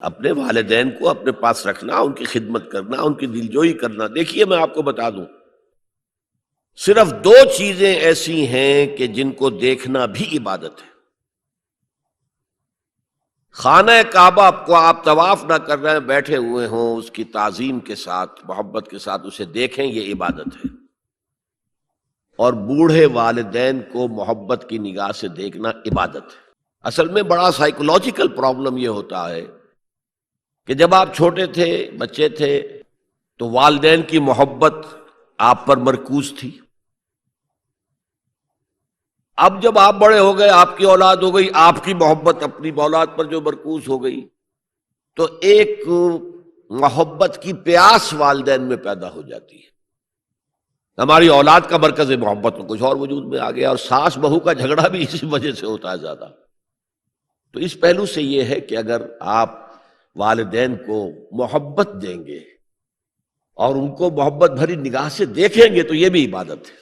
اپنے والدین کو اپنے پاس رکھنا، ان کی خدمت کرنا، ان کی دلجوئی کرنا۔ دیکھیے میں آپ کو بتا دوں، صرف دو چیزیں ایسی ہیں کہ جن کو دیکھنا بھی عبادت ہے۔ خانہ کعبہ کو آپ طواف نہ کر رہے ہیں، بیٹھے ہوئے ہوں، اس کی تعظیم کے ساتھ، محبت کے ساتھ اسے دیکھیں، یہ عبادت ہے۔ اور بوڑھے والدین کو محبت کی نگاہ سے دیکھنا عبادت ہے۔ اصل میں بڑا سائیکولوجیکل پرابلم یہ ہوتا ہے کہ جب آپ چھوٹے تھے، بچے تھے، تو والدین کی محبت آپ پر مرکوز تھی۔ اب جب آپ بڑے ہو گئے، آپ کی اولاد ہو گئی، آپ کی محبت اپنی اولاد پر جو مرکوز ہو گئی، تو ایک محبت کی پیاس والدین میں پیدا ہو جاتی ہے۔ ہماری اولاد کا مرکز محبت تو کچھ اور وجود میں آ گیا، اور ساس بہو کا جھگڑا بھی اسی وجہ سے ہوتا ہے زیادہ۔ تو اس پہلو سے یہ ہے کہ اگر آپ والدین کو محبت دیں گے اور ان کو محبت بھری نگاہ سے دیکھیں گے تو یہ بھی عبادت ہے۔